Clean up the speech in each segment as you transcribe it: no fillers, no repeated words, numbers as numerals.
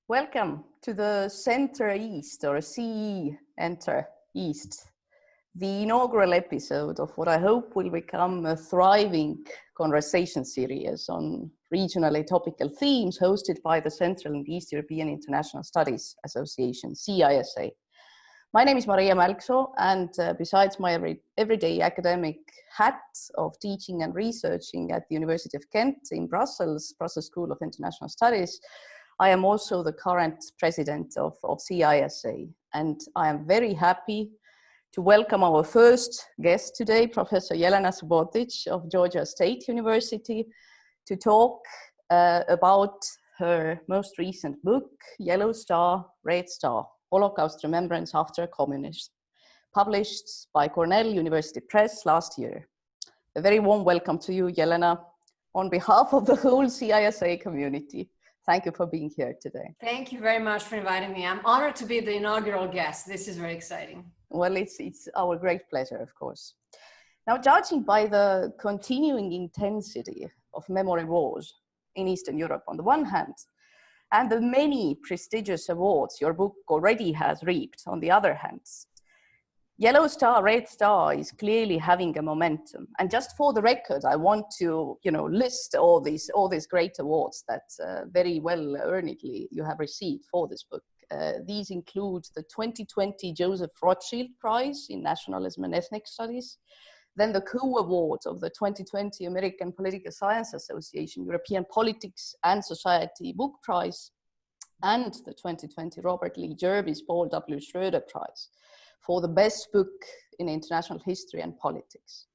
Welcome to the CEEntre East, or CEEntre East, the inaugural episode of what I hope will become a thriving conversation series on regionally topical themes hosted by the Central and East European International Studies Association, CISA. My name is Maria Mälksoo, and besides my everyday academic hat of teaching and researching at the University of Kent in Brussels School of International Studies, I am also the current president of CISA, and I am very happy to welcome our first guest today, Professor Jelena Subotic of Georgia State University, to talk about her most recent book, Yellow Star, Red Star, Holocaust Remembrance After Communism, published by Cornell University Press last year. A very warm welcome to you, Jelena, on behalf of the whole CISA community. Thank you for being here today. Thank you very much for inviting me. I'm honored to be the inaugural guest. This is very exciting. Well, it's our great pleasure, of course. Now, judging by the continuing intensity of memory wars in Eastern Europe on the one hand, and the many prestigious awards your book already has reaped on the other hand, Yellow Star, Red Star is clearly having a momentum. And just for the record, I want to, list all these great awards that very well earnedly you have received for this book. These include the 2020 Joseph Rothschild Prize in Nationalism and Ethnic Studies, then the co-award of the 2020 American Political Science Association European Politics and Society Book Prize, and the 2020 Robert Lee Jervis Paul W. Schroeder Prize for the best book in international history and politics.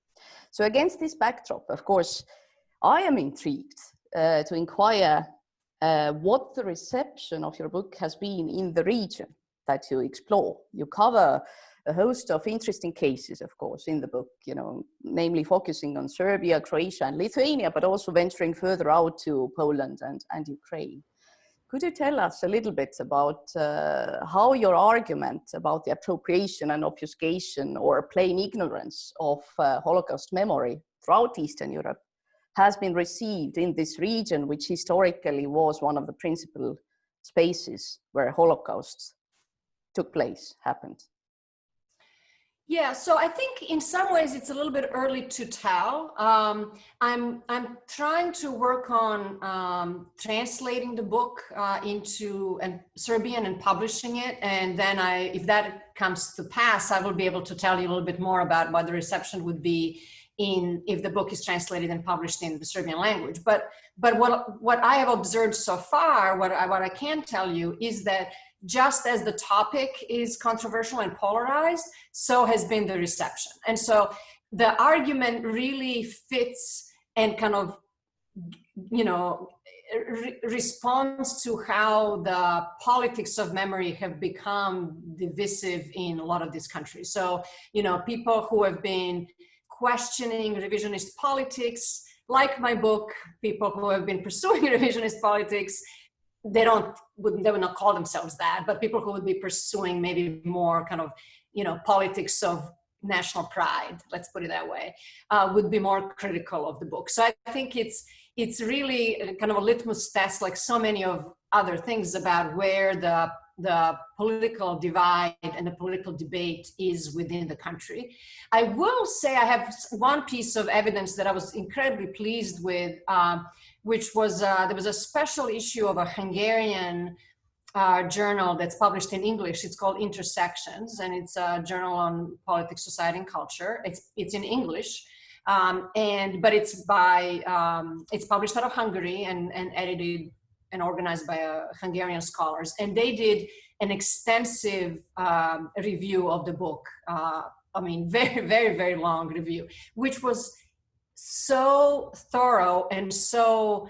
So against this backdrop, of course, I am intrigued to inquire what the reception of your book has been in the region that you explore. You cover a host of interesting cases, of course, in the book, namely focusing on Serbia, Croatia, and Lithuania, but also venturing further out to Poland and Ukraine. Could you tell us a little bit about how your argument about the appropriation and obfuscation or plain ignorance of Holocaust memory throughout Eastern Europe has been received in this region, which historically was one of the principal spaces where Holocausts took place, happened? Yeah, so I think in some ways it's a little bit early to tell. I'm trying to work on translating the book into Serbian and publishing it, and then if that comes to pass, I will be able to tell you a little bit more about what the reception would be if the book is translated and published in the Serbian language. But what I have observed so far, what I can tell you is that just as the topic is controversial and polarized, so has been the reception. And so the argument really fits and kind of, responds to how the politics of memory have become divisive in a lot of these countries. So, people who have been questioning revisionist politics, like my book, people who have been pursuing revisionist politics, they would not call themselves that, but people who would be pursuing maybe more kind of, politics of national pride, let's put it that way, would be more critical of the book. So I think it's really kind of a litmus test, like so many of other things, about where the political divide and the political debate is within the country. I will say I have one piece of evidence that I was incredibly pleased with, which was there was a special issue of a Hungarian journal that's published in English. It's called Intersections, and it's a journal on politics, society, and culture. It's in English, but it's published out of Hungary and edited and organized by Hungarian scholars. And they did an extensive review of the book. Very, very, very long review, which was so thorough and so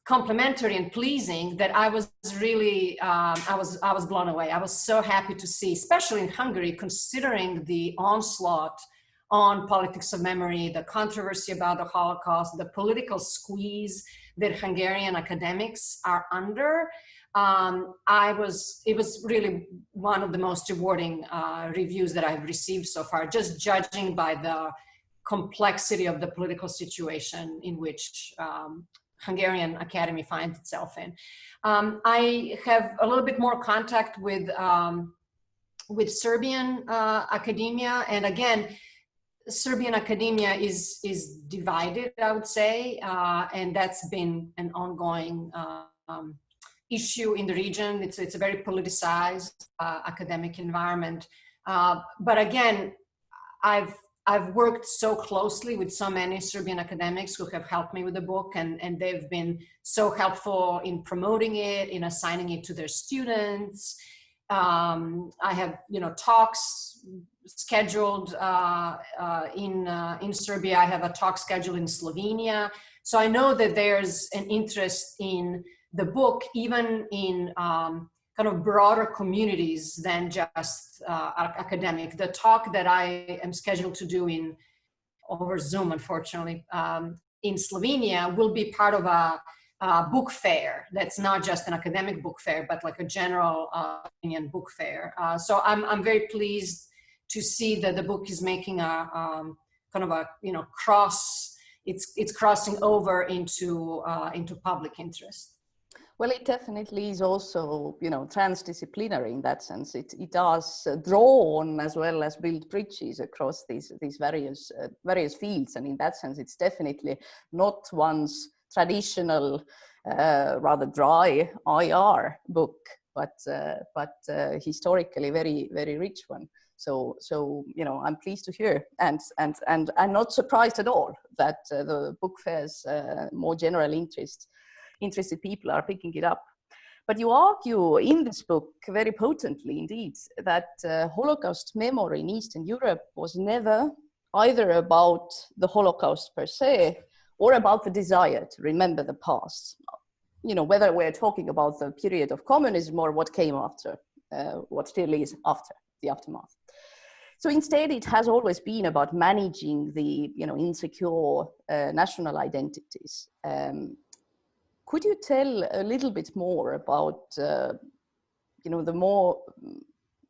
complimentary and pleasing that I was really, I was blown away. I was so happy to see, especially in Hungary, considering the onslaught on politics of memory, the controversy about the Holocaust, the political squeeze that Hungarian academics are under. It was really one of the most rewarding reviews that I've received so far, just judging by the complexity of the political situation in which Hungarian Academy finds itself in. I have a little bit more contact with Serbian academia, and again, Serbian academia is divided, I would say, and that's been an ongoing issue in the region. It's a very politicized academic environment. But again, I've worked so closely with so many Serbian academics who have helped me with the book, and they've been so helpful in promoting it, in assigning it to their students. I have, talks scheduled in Serbia. I have a talk scheduled in Slovenia. So I know that there's an interest in the book, even in kind of broader communities than just academic. The talk that I am scheduled to do over Zoom, unfortunately, in Slovenia will be part of a book fair that's not just an academic book fair, but like a general opinion book fair. So I'm very pleased to see that the book is making a kind of a cross. It's crossing over into public interest. Well, it definitely is also, transdisciplinary in that sense. It does draw on as well as build bridges across these various fields, and in that sense, it's definitely not one's traditional, rather dry IR book, but historically very, very rich one. So I'm pleased to hear, and I'm not surprised at all that the book fairs more general interested people are picking it up. But you argue in this book very potently indeed that Holocaust memory in Eastern Europe was never either about the Holocaust per se or about the desire to remember the past. Whether we're talking about the period of communism or what came after, what still is after the aftermath. So instead, it has always been about managing the insecure national identities. Could you tell a little bit more about, the more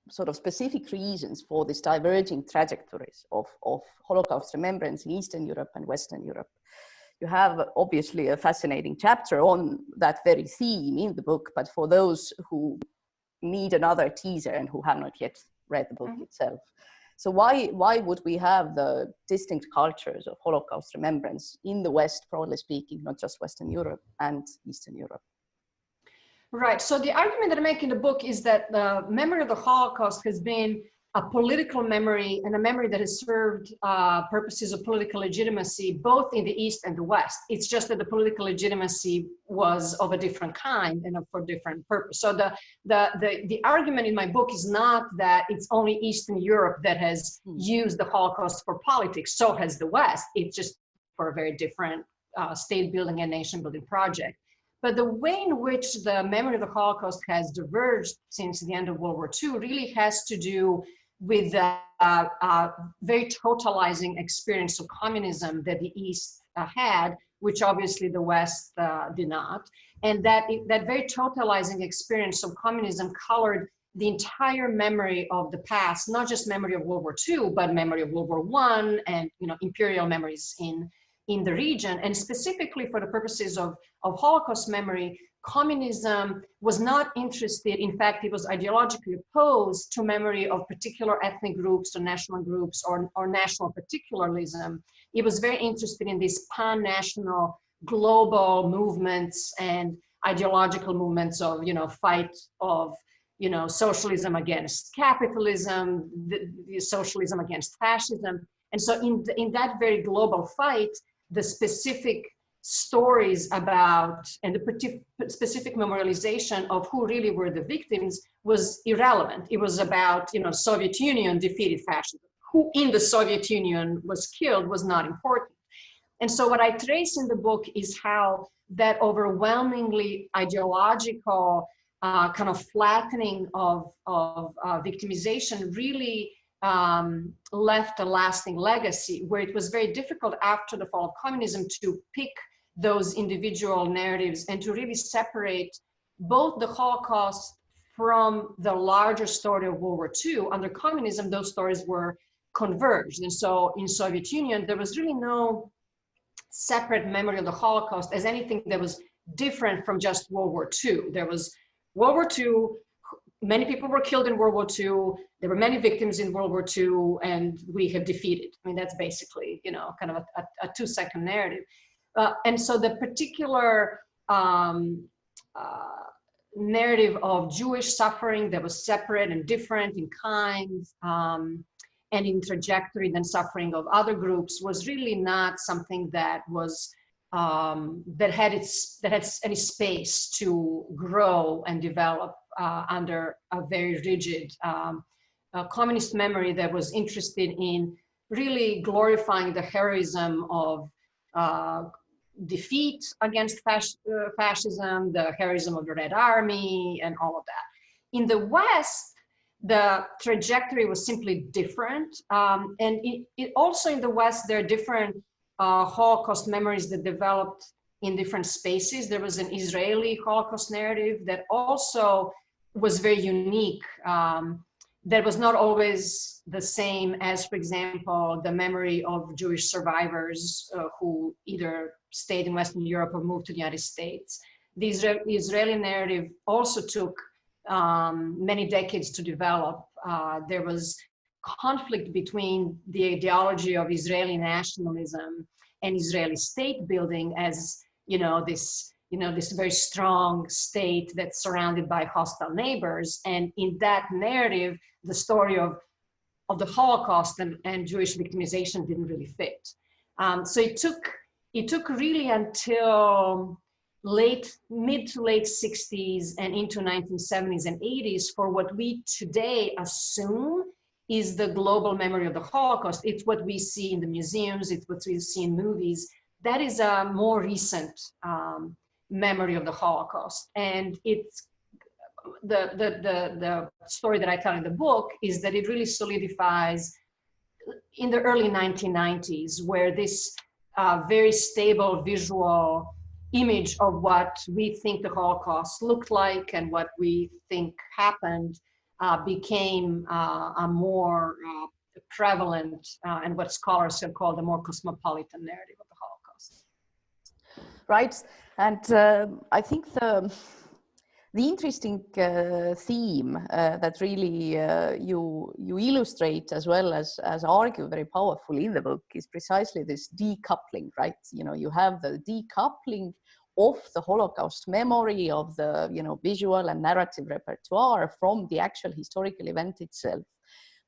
sort of specific reasons for these diverging trajectories of Holocaust remembrance in Eastern Europe and Western Europe? You have obviously a fascinating chapter on that very theme in the book, but for those who need another teaser and who have not yet read the book itself. So why would we have the distinct cultures of Holocaust remembrance in the West, broadly speaking, not just Western Europe and Eastern Europe? Right. So the argument that I make in the book is that the memory of the Holocaust has been a political memory and a memory that has served purposes of political legitimacy, both in the East and the West. It's just that the political legitimacy was of a different kind and for different purpose. So the argument in my book is not that it's only Eastern Europe that has used the Holocaust for politics. So has the West. It's just for a very different state building and nation building project. But the way in which the memory of the Holocaust has diverged since the end of World War II really has to do with the very totalizing experience of communism that the East had, which obviously the West did not. And that very totalizing experience of communism colored the entire memory of the past, not just memory of World War II, but memory of World War I and imperial memories in the region. And specifically for the purposes of Holocaust memory, communism was not interested. In fact, it was ideologically opposed to memory of particular ethnic groups or national groups or national particularism. It was very interested in these pan-national global movements and ideological movements of, fight of, socialism against capitalism, the socialism against fascism. And so in that very global fight, the specific stories about and the specific memorialization of who really were the victims was irrelevant. It was about, Soviet Union defeated fascism. Who in the Soviet Union was killed was not important. And so what I trace in the book is how that overwhelmingly ideological kind of flattening of victimization really left a lasting legacy, where it was very difficult after the fall of communism to pick those individual narratives and to really separate both the Holocaust from the larger story of World War II. Under communism, those stories were converged. And so in Soviet Union, there was really no separate memory of the Holocaust as anything that was different from just World War II. There was World War II, many people were killed in World War II, there were many victims in World War II, and we have defeated. I mean, that's basically, you know, kind of a 2-second narrative. And so the particular narrative of Jewish suffering that was separate and different in kind and in trajectory than suffering of other groups was really not something that was that had any space to grow and develop under a very rigid communist memory that was interested in really glorifying the heroism of defeat against fascism, the heroism of the Red Army, and all of that. In the West, the trajectory was simply different. And it also in the West, there are different Holocaust memories that developed in different spaces. There was an Israeli Holocaust narrative that also was very unique, that was not always the same as, for example, the memory of Jewish survivors who either stayed in Western Europe or moved to the United States. The Israeli narrative also took many decades to develop. There was conflict between the ideology of Israeli nationalism and Israeli state building as, this very strong state that's surrounded by hostile neighbors. And in that narrative, the story of the Holocaust and Jewish victimization didn't really fit. So it took really until mid to late 60s and into 1970s and 80s for what we today assume is the global memory of the Holocaust. It's what we see in the museums, it's what we see in movies. That is a more recent memory of the Holocaust. And it's the story that I tell in the book is that it really solidifies in the early 1990s, where this very stable visual image of what we think the Holocaust looked like and what we think happened became a more prevalent and what scholars have called a more cosmopolitan narrative of the Holocaust. Right, and I think the interesting theme that really you illustrate as well as argue very powerfully in the book is precisely this decoupling, right? You have the decoupling of the Holocaust memory, of the visual and narrative repertoire from the actual historical event itself,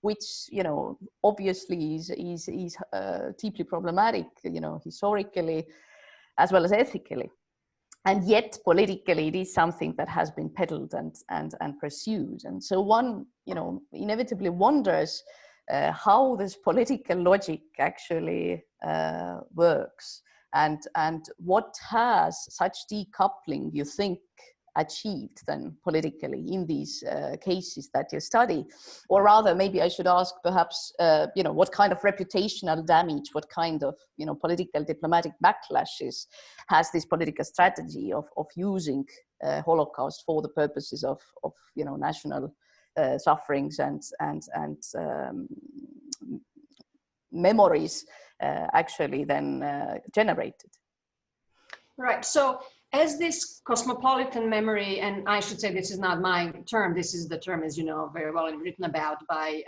which obviously is deeply problematic, historically as well as ethically. And yet politically, it is something that has been peddled and pursued. And so one, inevitably wonders how this political logic actually works, and what has such decoupling, you think, achieved then politically in these cases that you study? Or rather, maybe I should ask perhaps, what kind of reputational damage, what kind of, political diplomatic backlashes has this political strategy of using Holocaust for the purposes of national sufferings and memories actually then generated? Right, so as this cosmopolitan memory, and I should say this is not my term, this is the term, as you know, very well written about by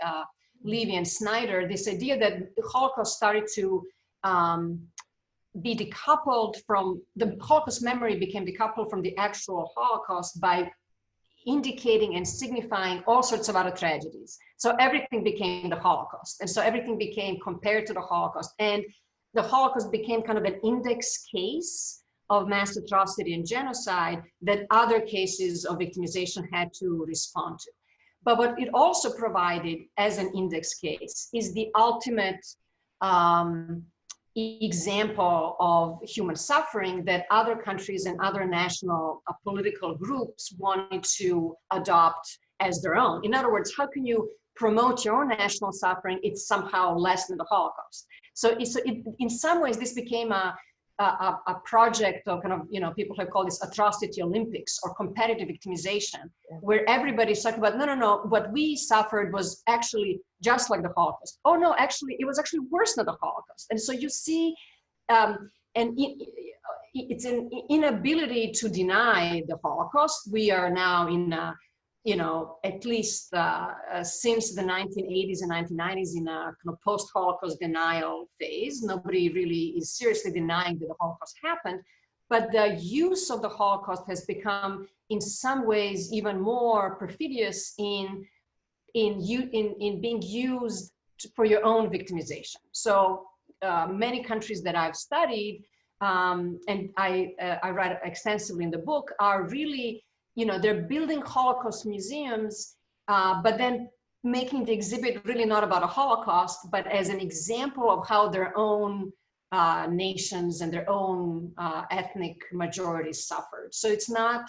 Levy and Snyder, this idea that the Holocaust started to be decoupled from, the Holocaust memory became decoupled from the actual Holocaust by indicating and signifying all sorts of other tragedies. So everything became the Holocaust. And so everything became compared to the Holocaust. And the Holocaust became kind of an index case of mass atrocity and genocide that other cases of victimization had to respond to. But what it also provided as an index case is the ultimate example of human suffering that other countries and other national political groups wanted to adopt as their own. In other words, how can you promote your own national suffering? It's somehow less than the Holocaust. So in some ways, this became a project of kind of, people have called this atrocity Olympics or competitive victimization, where everybody's talking about, no, what we suffered was actually just like the Holocaust. Oh no, actually, it was actually worse than the Holocaust. And so you see, and it's an inability to deny the Holocaust. We are now in a, at least since the 1980s and 1990s, in a kind of post-Holocaust denial phase. Nobody really is seriously denying that the Holocaust happened, but the use of the Holocaust has become, in some ways, even more perfidious in being used for your own victimization. So many countries that I've studied, and I write extensively in the book, are really, they're building Holocaust museums, but then making the exhibit really not about a Holocaust, but as an example of how their own nations and their own ethnic majorities suffered. So it's not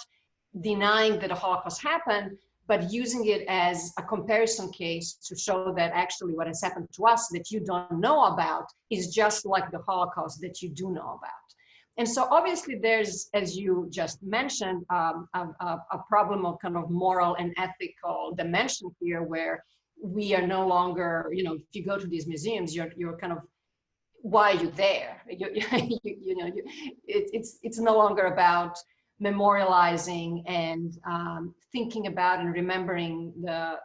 denying that a Holocaust happened, but using it as a comparison case to show that actually what has happened to us that you don't know about is just like the Holocaust that you do know about. And so obviously there's, as you just mentioned, a problem of kind of moral and ethical dimension here, where we are no longer, if you go to these museums, you're kind of, why are you there? It's no longer about memorializing and thinking about and remembering the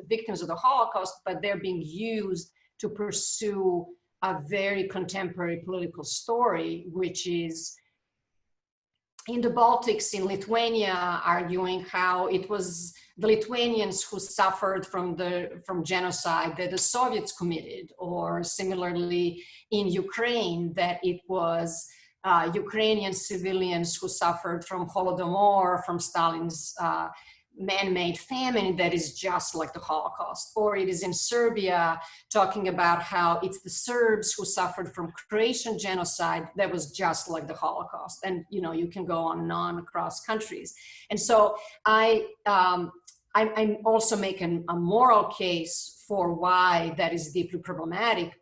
victims of the Holocaust, but they're being used to pursue a very contemporary political story, which is in the Baltics, in Lithuania, arguing how it was the Lithuanians who suffered from genocide that the Soviets committed, or similarly in Ukraine, that it was Ukrainian civilians who suffered from Holodomor, from Stalin's man-made famine that is just like the Holocaust. Or it is in Serbia, talking about how it's the Serbs who suffered from Croatian genocide that was just like the Holocaust. And you can go on and on across countries. And so I also make a moral case for why that is deeply problematic,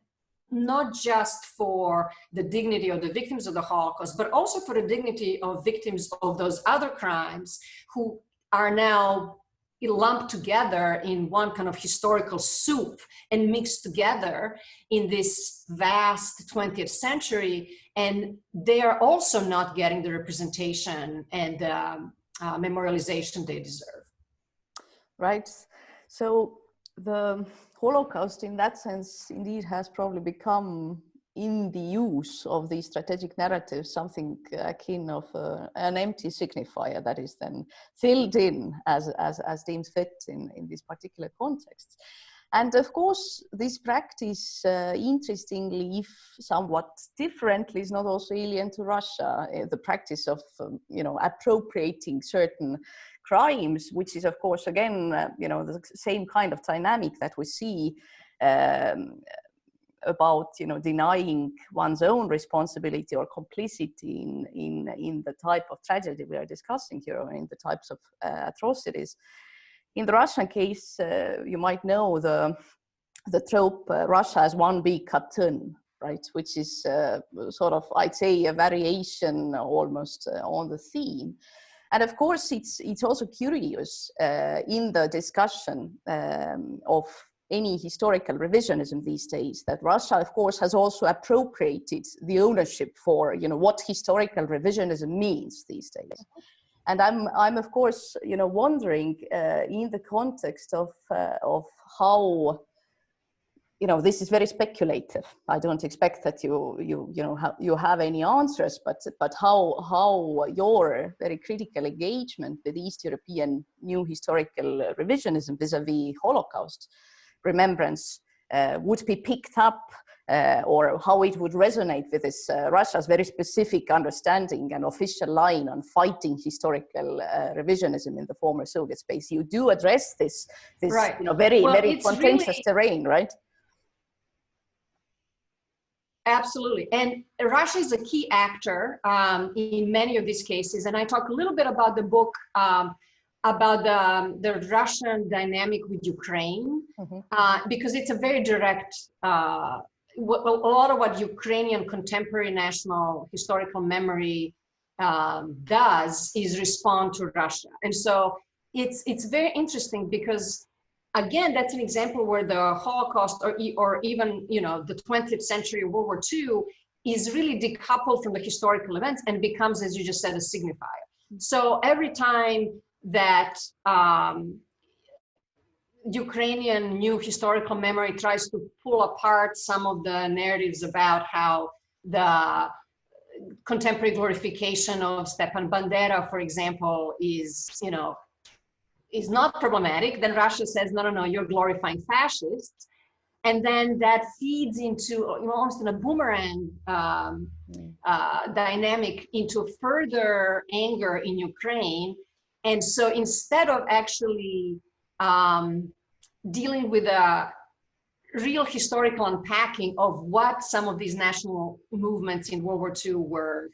not just for the dignity of the victims of the Holocaust, but also for the dignity of victims of those other crimes who are now lumped together in one kind of historical soup and mixed together in this vast 20th century. And they are also not getting the representation and memorialization they deserve. Right. So the Holocaust, in that sense, indeed has probably become, in the use of these strategic narratives, something akin of an empty signifier that is then filled in as deems fit in this particular context. And of course, this practice, interestingly, if somewhat differently, is not also alien to Russia. The practice of, appropriating certain crimes, which is, of course, again, the same kind of dynamic that we see about, denying one's own responsibility or complicity in the type of tragedy we are discussing here, or in the types of atrocities. In the Russian case, you might know the trope, Russia as one big cartoon, right? Which is sort of, I'd say, a variation almost on the theme. And of course, it's also curious in the discussion of any historical revisionism these days that Russia, of course, has also appropriated the ownership for, what historical revisionism means these days. And I'm of course, wondering in the context of how, this is very speculative. I don't expect that you have any answers, but how your very critical engagement with East European new historical revisionism vis-a-vis Holocaust remembrance would be picked up, or how it would resonate with this Russia's very specific understanding and official line on fighting historical revisionism in the former Soviet space. You do address this right. Very contentious terrain, right? Absolutely. And Russia is a key actor in many of these cases. And I talk a little bit about the book about the Russian dynamic with Ukraine, because it's a very direct, a lot of what Ukrainian contemporary national historical memory does is respond to Russia. And so it's very interesting because, again, that's an example where the Holocaust or even, the 20th century World War II is really decoupled from the historical events and becomes, as you just said, a signifier. So every time that Ukrainian new historical memory tries to pull apart some of the narratives about how the contemporary glorification of Stepan Bandera, for example, is, you know, is not problematic, then Russia says, no, no, no, you're glorifying fascists. And then that feeds into, you know, almost in a boomerang dynamic into further anger in Ukraine. And so instead of actually dealing with a real historical unpacking of what some of these national movements in World War II were,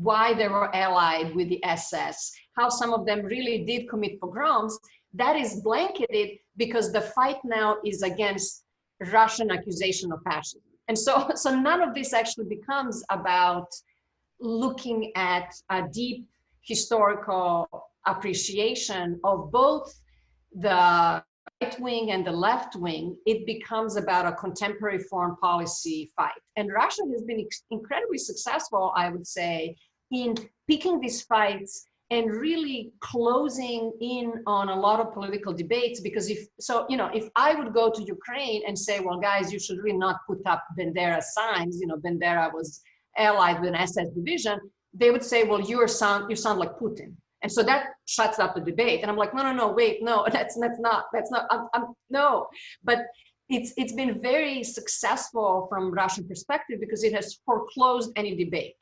why they were allied with the SS, how some of them really did commit pogroms, that is blanketed because the fight now is against Russian accusation of fascism. And so none of this actually becomes about looking at a deep historical appreciation of both the right wing and the left wing. It becomes about a contemporary foreign policy fight. And Russia has been incredibly successful, I would say, in picking these fights and really closing in on a lot of political debates. Because if I would go to Ukraine and say, well, guys, you should really not put up Bandera signs, you know, Bandera was allied with an SS division, they would say, well, you sound like Putin. And so that shuts up the debate. And I'm like, no, wait, no, that's not, no. But it's been very successful from Russian perspective because it has foreclosed any debate.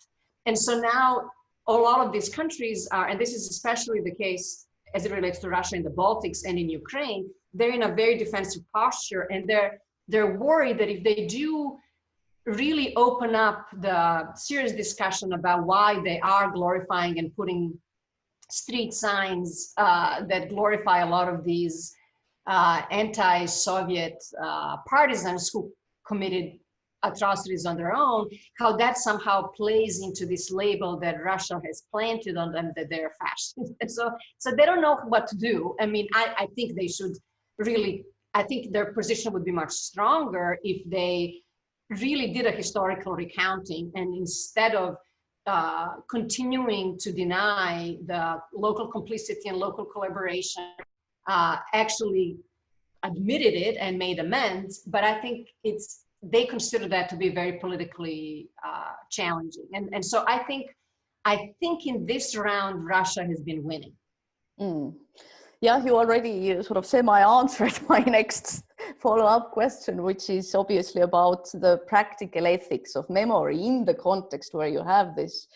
And so now a lot of these countries are, and this is especially the case as it relates to Russia in the Baltics and in Ukraine, they're in a very defensive posture, and they're worried that if they do really open up the serious discussion about why they are glorifying and putting street signs that glorify a lot of these anti-Soviet partisans who committed atrocities on their own, how that somehow plays into this label that Russia has planted on them that they're fascist. And so they don't know what to do. I mean, I think they should really, I think their position would be much stronger if they really did a historical recounting, and instead of continuing to deny the local complicity and local collaboration, actually admitted it and made amends. But I think they consider that to be very politically challenging. And so I think in this round, Russia has been winning. Mm. Yeah, you already sort of semi-answered my next follow-up question, which is obviously about the practical ethics of memory in the context where you have this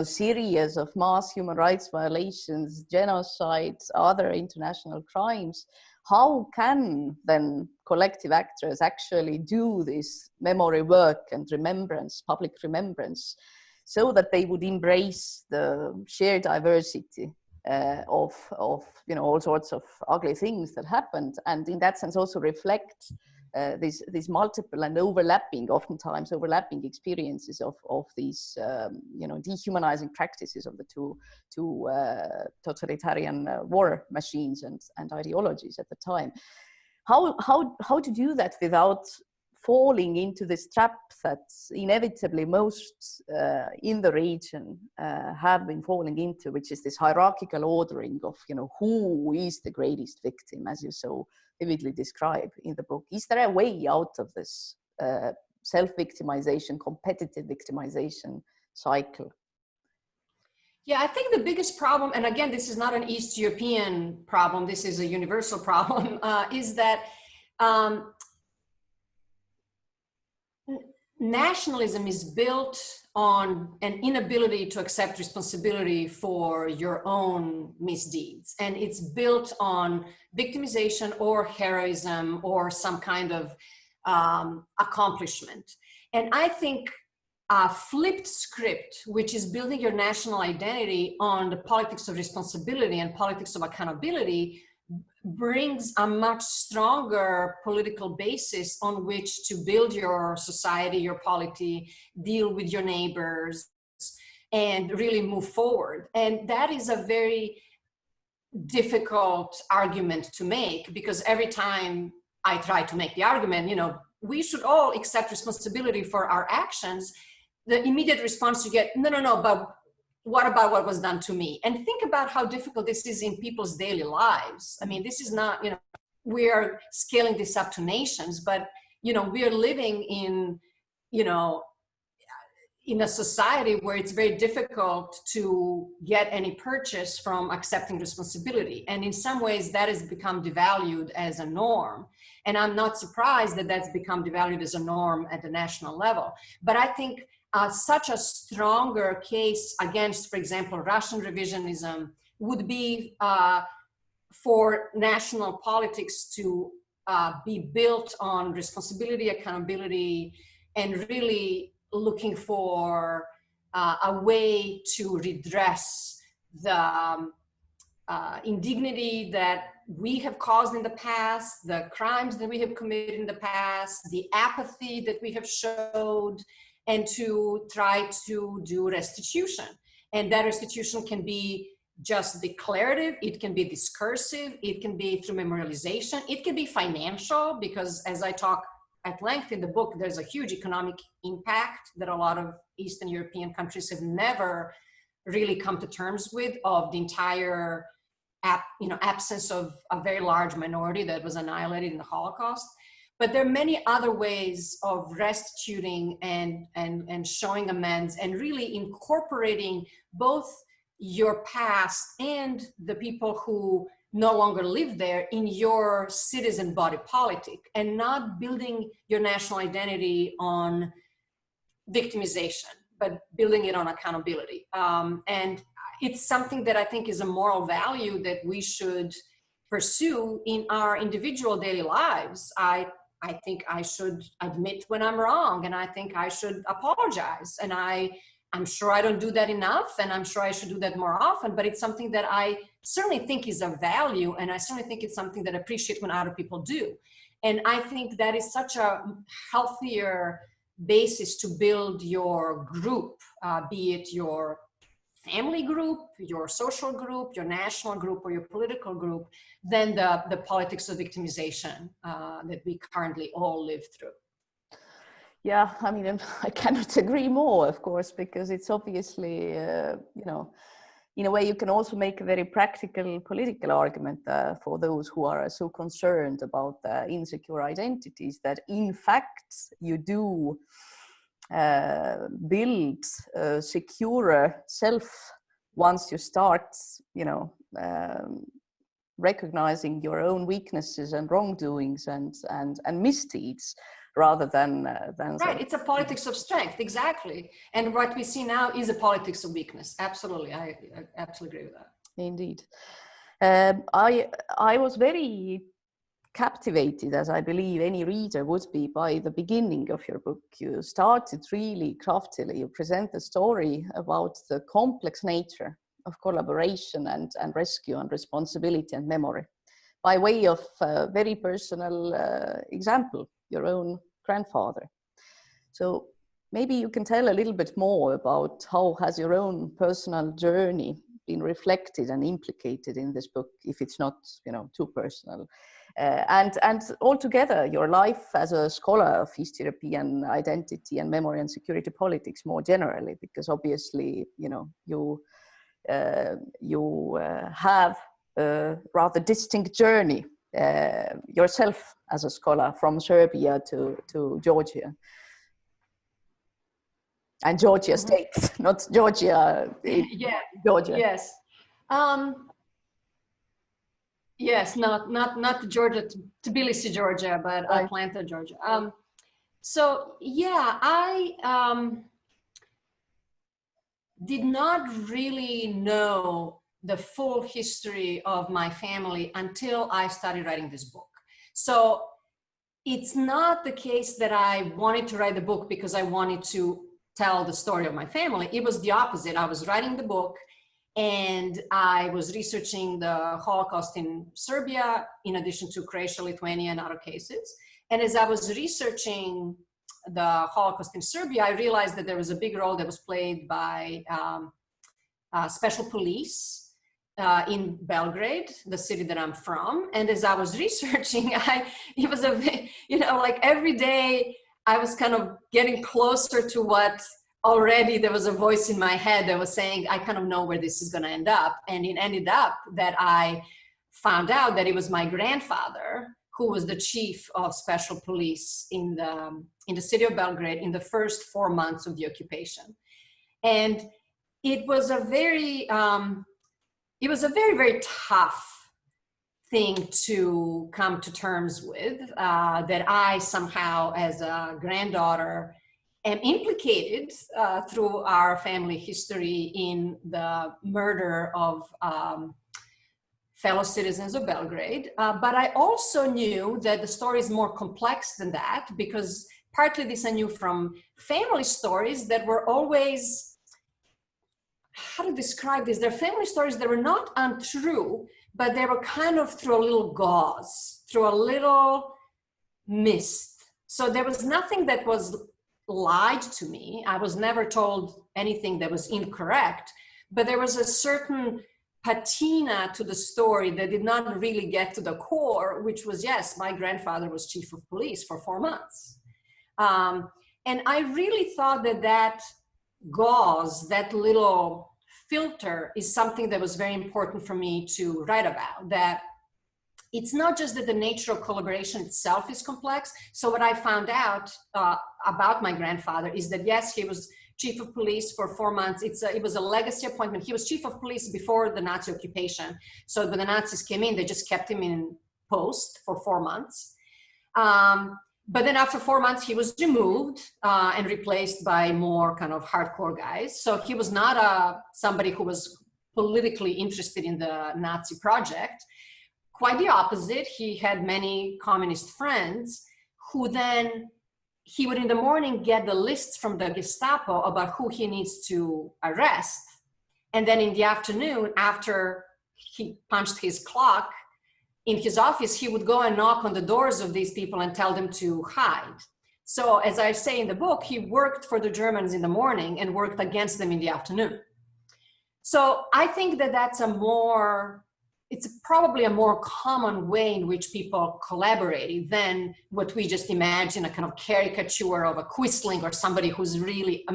series of mass human rights violations, genocides, other international crimes. How can then collective actors actually do this memory work and remembrance, public remembrance, so that they would embrace the shared diversity of all sorts of ugly things that happened, and in that sense also reflect these multiple and oftentimes overlapping experiences of these dehumanizing practices of the two totalitarian war machines and ideologies at the time. How to do that without falling into this trap that inevitably most in the region have been falling into, which is this hierarchical ordering of, who is the greatest victim, as you so vividly describe in the book. Is there a way out of this self-victimization, competitive victimization cycle? Yeah, I think the biggest problem, and again, this is not an East European problem, this is a universal problem, is that nationalism is built on an inability to accept responsibility for your own misdeeds. And it's built on victimization or heroism or some kind of accomplishment. And I think a flipped script, which is building your national identity on the politics of responsibility and politics of accountability, brings a much stronger political basis on which to build your society, your polity, deal with your neighbors, and really move forward. And that is a very difficult argument to make, because every time I try to make the argument, we should all accept responsibility for our actions, the immediate response you get, no, but what about what was done to me? And think about how difficult this is in people's daily lives. I mean, this is not, we are scaling this up to nations, but, we are living in, in a society where it's very difficult to get any purchase from accepting responsibility. And in some ways that has become devalued as a norm. And I'm not surprised that that's become devalued as a norm at the national level. But I think such a stronger case against, for example, Russian revisionism would be for national politics to be built on responsibility, accountability, and really looking for a way to redress the indignity that we have caused in the past, the crimes that we have committed in the past, the apathy that we have showed, and to try to do restitution. And that restitution can be just declarative, it can be discursive, it can be through memorialization, it can be financial, because as I talk at length in the book, there's a huge economic impact that a lot of Eastern European countries have never really come to terms with, of the entire absence of a very large minority that was annihilated in the Holocaust. But there are many other ways of restituting and showing amends and really incorporating both your past and the people who no longer live there in your citizen body politic, and not building your national identity on victimization, but building it on accountability. And it's something that I think is a moral value that we should pursue in our individual daily lives. I think I should admit when I'm wrong, and I think I should apologize. And I'm sure I don't do that enough, and I'm sure I should do that more often, but it's something that I certainly think is a value, and I certainly think it's something that I appreciate when other people do. And I think that is such a healthier basis to build your group, be it your family group, your social group, your national group, or your political group, than the politics of victimization that we currently all live through. Yeah, I mean, I cannot agree more, of course, because it's obviously, in a way, you can also make a very practical political argument for those who are so concerned about insecure identities, that in fact you do build a securer self once you start, recognizing your own weaknesses and wrongdoings and misdeeds, rather than right. It's a politics of strength, exactly. And what we see now is a politics of weakness. Absolutely, I absolutely agree with that. Indeed. I was very captivated, as I believe any reader would be, by the beginning of your book. You started really craftily. You present the story about the complex nature of collaboration and rescue and responsibility and memory by way of a very personal example, your own grandfather. So maybe you can tell a little bit more about how has your own personal journey been reflected and implicated in this book, if it's not, too personal. And altogether, your life as a scholar of East European identity and memory and security politics more generally, because obviously, you have a rather distinct journey yourself as a scholar, from Serbia to Georgia. And Georgia State, not Georgia. Yeah. Georgia. Yes. Yes, not Georgia, Tbilisi, Georgia, but Right. Atlanta, Georgia. So yeah, I did not really know the full history of my family until I started writing this book. So it's not the case that I wanted to write the book because I wanted to tell the story of my family. It was the opposite. I was writing the book and I was researching the Holocaust in Serbia, in addition to Croatia, Lithuania, and other cases. And as I was researching the Holocaust in Serbia, I realized that there was a big role that was played by special police in Belgrade, the city that I'm from. And as I was researching, it was like every day I was kind of getting closer to what already there was a voice in my head that was saying, I kind of know where this is going to end up. And it ended up that I found out that it was my grandfather who was the chief of special police in the city of Belgrade in the first 4 months of the occupation. And it was a very, very tough thing to come to terms with, that I somehow, as a granddaughter, am implicated through our family history in the murder of fellow citizens of Belgrade. But I also knew that the story is more complex than that, because partly this I knew from family stories that were always, how to describe this? They're family stories that were not untrue, but they were kind of through a little gauze, through a little mist. So there was nothing that was lied to me. I was never told anything that was incorrect, but there was a certain patina to the story that did not really get to the core, which was, yes, my grandfather was chief of police for 4 months. And I really thought that that gauze, that little filter, is something that was very important for me to write about, that it's not just that the nature of collaboration itself is complex. So what I found out about my grandfather is that, yes, he was chief of police for 4 months. It was a legacy appointment. He was chief of police before the Nazi occupation. So when the Nazis came in, they just kept him in post for 4 months. But then after 4 months, he was removed and replaced by more kind of hardcore guys. So he was not somebody who was politically interested in the Nazi project. Quite the opposite. He had many communist friends who then, he would in the morning get the lists from the Gestapo about who he needs to arrest. And then in the afternoon, after he punched his clock in his office, he would go and knock on the doors of these people and tell them to hide. So as I say in the book, he worked for the Germans in the morning and worked against them in the afternoon. So I think that it's probably a more common way in which people collaborated than what we just imagine, a kind of caricature of a Quisling or somebody who's really,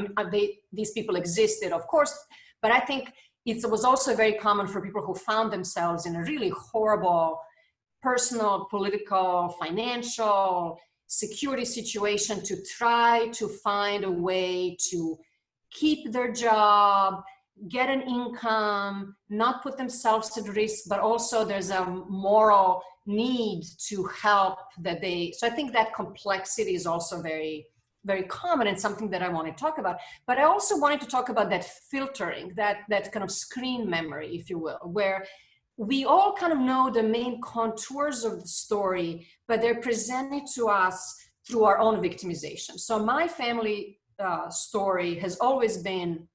these people existed, of course, but I think it was also very common for people who found themselves in a really horrible personal, political, financial, security situation to try to find a way to keep their job, get an income, not put themselves at risk, but also there's a moral need to help that so I think that complexity is also very, very common and something that I want to talk about. But I also wanted to talk about that filtering, that kind of screen memory, if you will, where we all kind of know the main contours of the story, but they're presented to us through our own victimization. So my family story has always been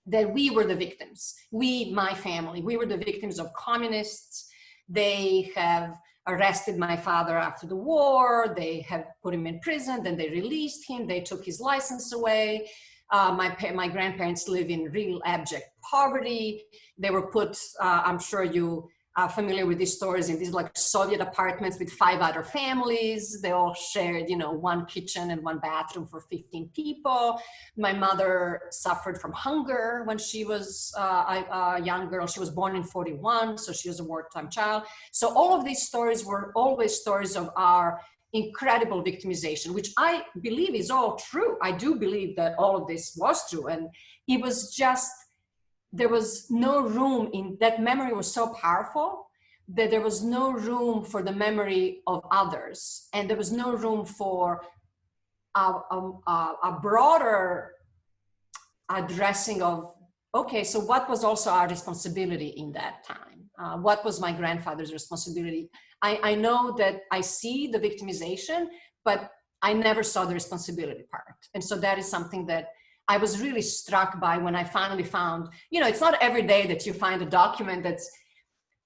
that we were the victims. My family, we were the victims of communists. They have arrested my father after the war. They have put him in prison, then they released him. They took his license away. My grandparents live in real abject poverty. They were put, I'm sure you are familiar with these stories, in these like Soviet apartments with 5 other families. They all shared, one kitchen and 1 bathroom for 15 people. My mother suffered from hunger when she was a young girl. She was born in 41, so she was a wartime child. So all of these stories were always stories of our incredible victimization, which I believe is all true. I do believe that all of this was true. And it was just, there was no room in that memory was so powerful that there was no room for the memory of others. And there was no room for a broader addressing of, okay, so what was also our responsibility in that time? What was my grandfather's responsibility? I know that I see the victimization, but I never saw the responsibility part. And so that is something that I was really struck by when I finally found, it's not every day that you find a document that's,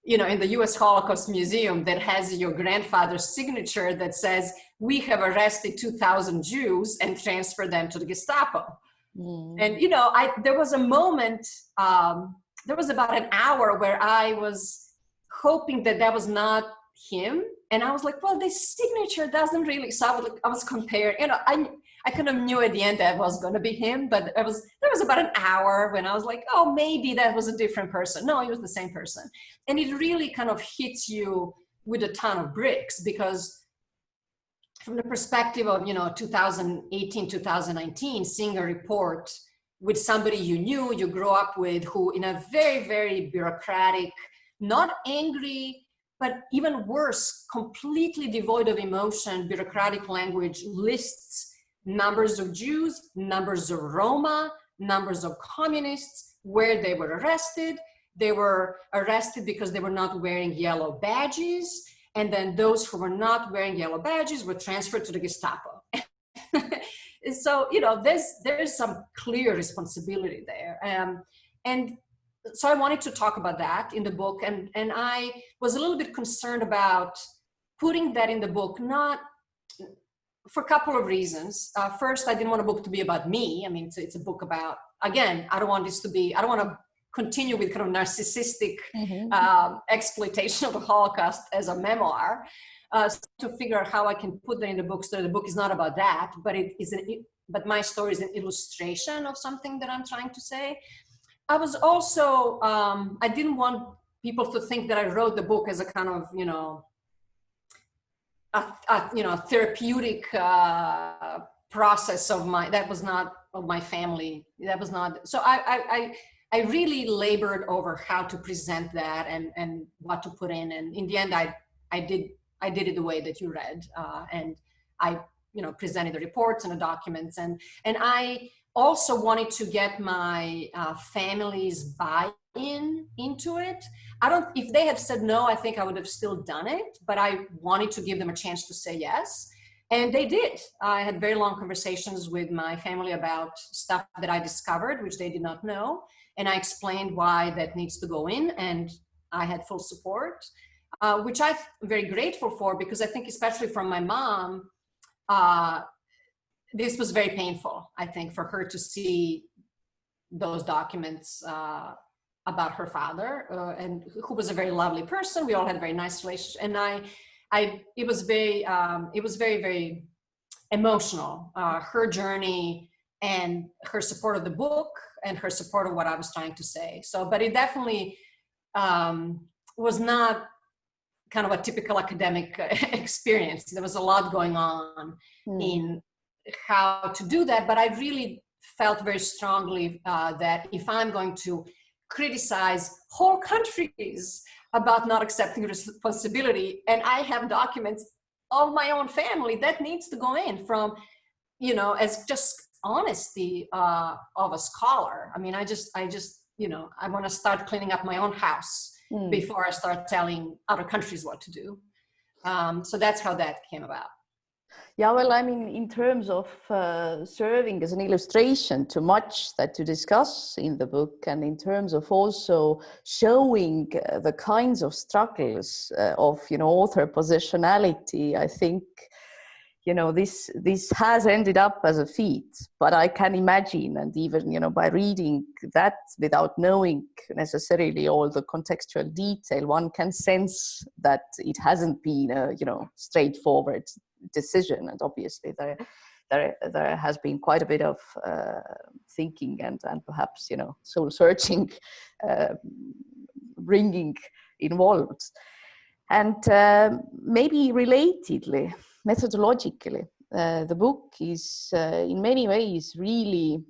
in the US Holocaust Museum that has your grandfather's signature that says, we have arrested 2,000 Jews and transferred them to the Gestapo. Mm. And, there was a moment, there was about an hour where I was hoping that was not him. And I was like, well, this signature doesn't really, so I was comparing, you know, I kind of knew at the end that was going to be him, but there was about an hour when I was like, oh, maybe that was a different person. No, it was the same person. And it really kind of hits you with a ton of bricks, because from the perspective of, you know, 2018, 2019, seeing a report with somebody you knew, you grew up with, who in a very, very bureaucratic, not angry, but even worse, completely devoid of emotion, bureaucratic language lists numbers of Jews, numbers of Roma, numbers of communists, where they were arrested. They were arrested because they were not wearing yellow badges. And then those who were not wearing yellow badges were transferred to the Gestapo. So, you know, there's some clear responsibility there. And so I wanted to talk about that in the book. And I was a little bit concerned about putting that in the book, not for a couple of reasons. First, I didn't want a book to be about me. I mean, it's a book about, again, I don't want to continue with kind of narcissistic exploitation of the Holocaust as a memoir. To figure out how I can put that in the book, so the book is not about that, but but my story is an illustration of something that I'm trying to say. I was also, I didn't want people to think that I wrote the book as a kind of, you know, a therapeutic process of that was not of my family. That was not, so I really labored over how to present that and what to put in. And in the end, I did it the way that you read. And I, you know, presented the reports and the documents. And I also wanted to get my family's buy-in into it. If they had said no, I think I would have still done it, but I wanted to give them a chance to say yes. And they did. I had very long conversations with my family about stuff that I discovered, which they did not know. And I explained why that needs to go in, and I had full support, which I'm very grateful for, because I think especially from my mom, this was very painful, I think, for her to see those documents about her father, and who was a very lovely person. We all had a very nice relationship. And it was very, very emotional, her journey and her support of the book and her support of what I was trying to say. So, but it definitely was not kind of a typical academic experience. There was a lot going on in how to do that, but I really felt very strongly that if I'm going to criticize whole countries about not accepting responsibility, and I have documents of my own family, that needs to go in from, you know, as just honesty of a scholar. I mean, I just, you know, I want to start cleaning up my own house before I start telling other countries what to do. So that's how that came about. Yeah, well, I mean, in terms of serving as an illustration to much that you discuss in the book, and in terms of also showing the kinds of struggles of, you know, author positionality, I think, you know, this has ended up as a feat. But I can imagine, and even, you know, by reading that without knowing necessarily all the contextual detail, one can sense that it hasn't been a, you know, straightforward decision. And obviously there has been quite a bit of thinking and perhaps, you know, soul searching bringing involved. And maybe relatedly, methodologically, the book is in many ways really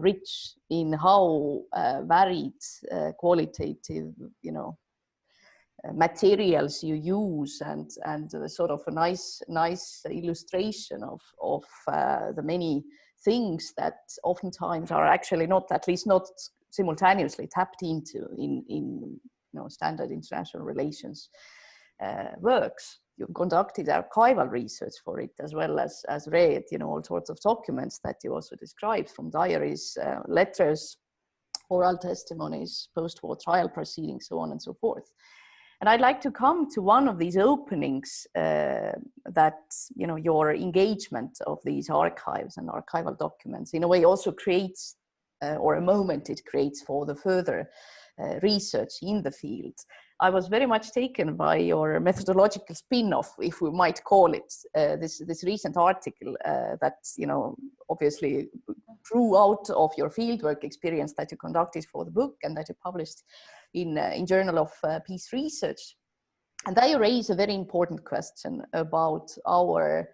rich in how varied qualitative, you know, materials you use, and sort of a nice illustration of the many things that oftentimes are actually not, at least not simultaneously, tapped into in you know, standard international relations works. You conducted archival research for it, as well as read, you know, all sorts of documents that you also described, from diaries, letters, oral testimonies, post-war trial proceedings, so on and so forth. And I'd like to come to one of these openings that, you know, your engagement of these archives and archival documents in a way also creates, or a moment it creates for the further research in the field, I was very much taken by your methodological spin-off, if we might call it, this recent article that, you know, obviously grew out of your fieldwork experience that you conducted for the book and that you published in Journal of Peace Research. And there you raise a very important question about our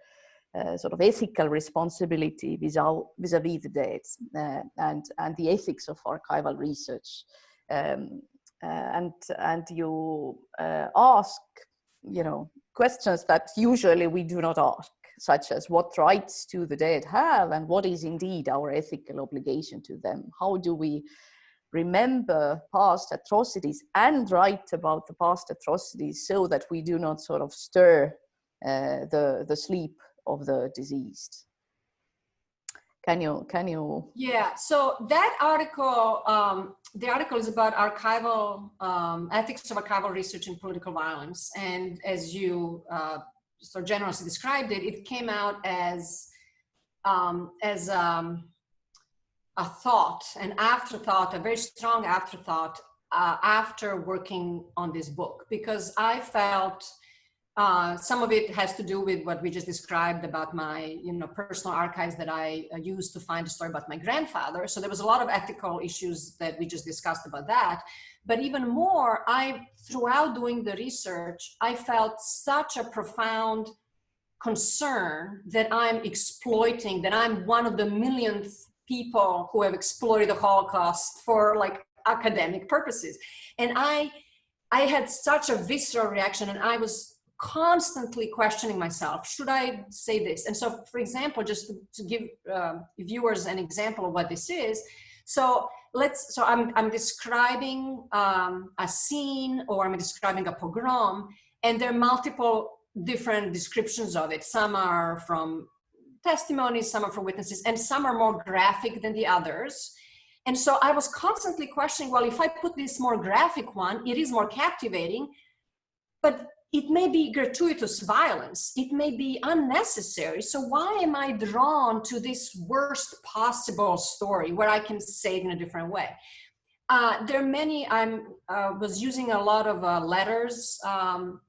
sort of ethical responsibility vis-a-vis the dead and the ethics of archival research. And you ask, you know, questions that usually we do not ask, such as what rights do the dead have and what is indeed our ethical obligation to them? How do we remember past atrocities and write about the past atrocities so that we do not sort of stir the sleep of the deceased? Can you? Yeah, so that article, the article is about archival, ethics of archival research in political violence. And as you so generously described it, it came out as a thought, an afterthought, a very strong afterthought after working on this book, because I felt some of it has to do with what we just described about my, you know, personal archives that I used to find a story about my grandfather. So there was a lot of ethical issues that we just discussed about that. But even more, throughout doing the research, I felt such a profound concern that I'm exploiting, that I'm one of the millionth people who have exploited the Holocaust for like academic purposes. And I had such a visceral reaction, and I was constantly questioning myself, should I say this? And so, for example, just to give viewers an example of what this is, so I'm describing a scene, or I'm describing a pogrom, and there are multiple different descriptions of it. Some are from testimonies, some are from witnesses, and some are more graphic than the others. And so I was constantly questioning, well, if I put this more graphic one, it is more captivating, but it may be gratuitous violence. It may be unnecessary. So why am I drawn to this worst possible story where I can say it in a different way? There are many, I was using a lot of letters,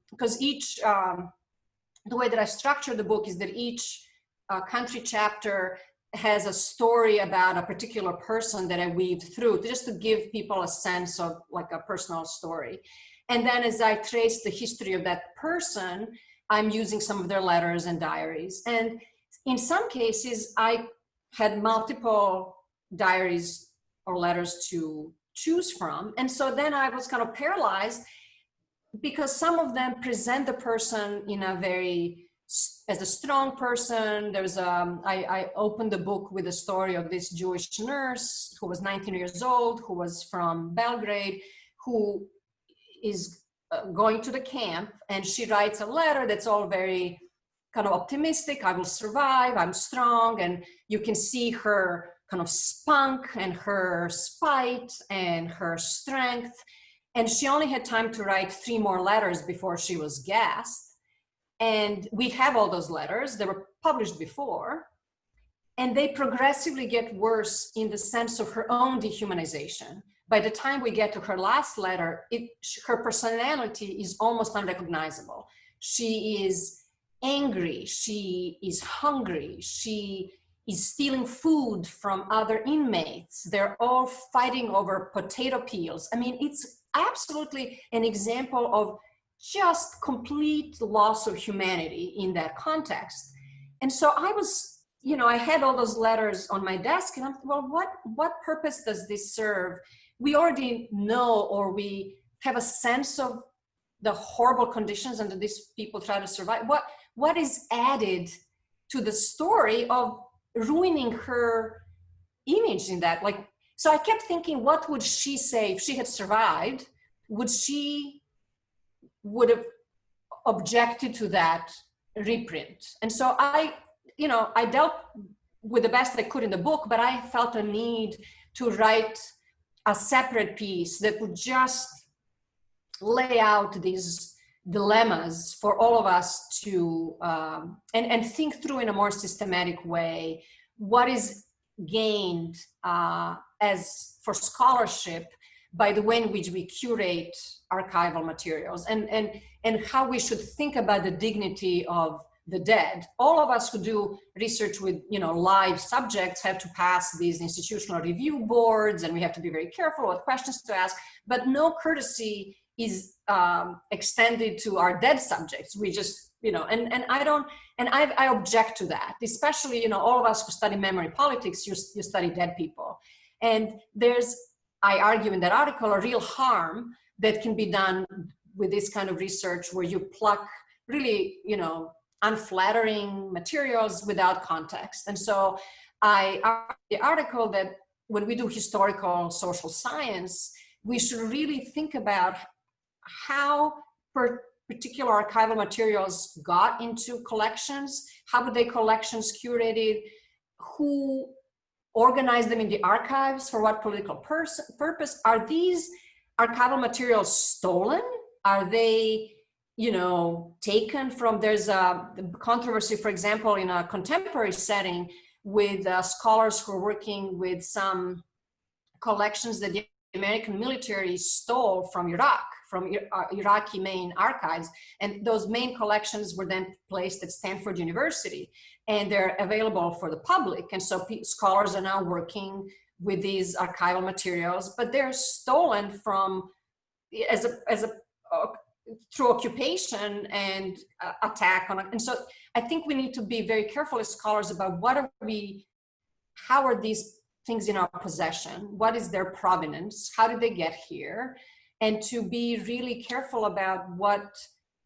because each, the way that I structure the book is that each country chapter has a story about a particular person that I weaved through, just to give people a sense of like a personal story. And then as I trace the history of that person, I'm using some of their letters and diaries. And in some cases, I had multiple diaries or letters to choose from. And so then I was kind of paralyzed, because some of them present the person in a as a strong person. There's I opened the book with a story of this Jewish nurse who was 19 years old, who was from Belgrade, who is going to the camp, and she writes a letter that's all very kind of optimistic. I will survive, I'm strong. And you can see her kind of spunk and her spite and her strength. And she only had time to write 3 more letters before she was gassed. And we have all those letters. They were published before. And they progressively get worse in the sense of her own dehumanization. By the time we get to her last letter, her personality is almost unrecognizable. She is angry, she is hungry, she is stealing food from other inmates. They're all fighting over potato peels. I mean, it's absolutely an example of just complete loss of humanity in that context. And so I was, you know, I had all those letters on my desk, and I'm, well, what purpose does this serve? We already know, or we have a sense of the horrible conditions under these people try to survive. What is added to the story of ruining her image in that? Like, so I kept thinking, what would she say if she had survived? Would have objected to that reprint. And so I dealt with the best I could in the book, but I felt a need to write a separate piece that would just lay out these dilemmas for all of us to, and think through in a more systematic way, what is gained as for scholarship by the way in which we curate archival materials, and how we should think about the dignity of the dead. All of us who do research with, you know, live subjects have to pass these institutional review boards, and we have to be very careful what questions to ask, but no courtesy is extended to our dead subjects. We just, you know, and I object to that, especially, you know, all of us who study memory politics, you study dead people. And there's, I argue in that article, a real harm that can be done with this kind of research where you pluck really, you know, unflattering materials without context. And so I argue in the article that when we do historical social science, we should really think about how particular archival materials got into collections, how were they collections curated, who organized them in the archives, for what political purpose. Are these archival materials stolen? Are they, you know, taken from, there's a controversy, for example, in a contemporary setting with scholars who are working with some collections that the American military stole from Iraq, from Iraqi main archives. And those main collections were then placed at Stanford University, and they're available for the public. And so scholars are now working with these archival materials, but they're stolen from, through occupation and attack on it. And so I think we need to be very careful as scholars about how are these things in our possession? What is their provenance? How did they get here? And to be really careful about what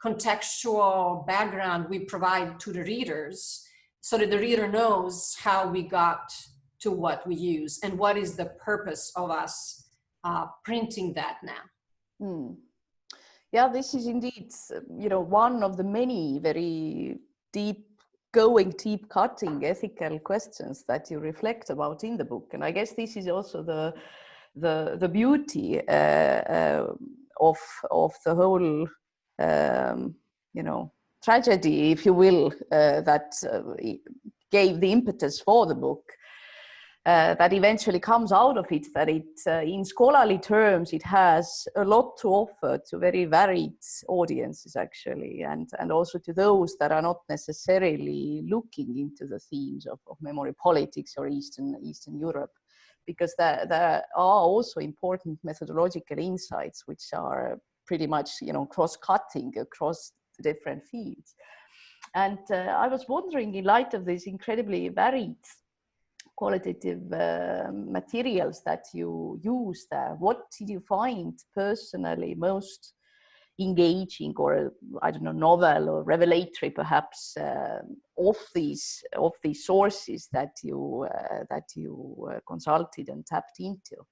contextual background we provide to the readers, so that the reader knows how we got to what we use and what is the purpose of us printing that now. Yeah, this is indeed, you know, one of the many very deep-cutting ethical questions that you reflect about in the book. And I guess this is also the beauty of the whole, you know, tragedy, if you will, that gave the impetus for the book. That eventually comes out of it, that it, in scholarly terms, it has a lot to offer to very varied audiences, actually, and also to those that are not necessarily looking into the themes of memory politics or Eastern Europe, because there are also important methodological insights which are pretty much, you know, cross-cutting across the different fields. And I was wondering, in light of these incredibly varied qualitative materials that you use there, what did you find personally most engaging, or I don't know, novel or revelatory perhaps, of these sources that you consulted and tapped into?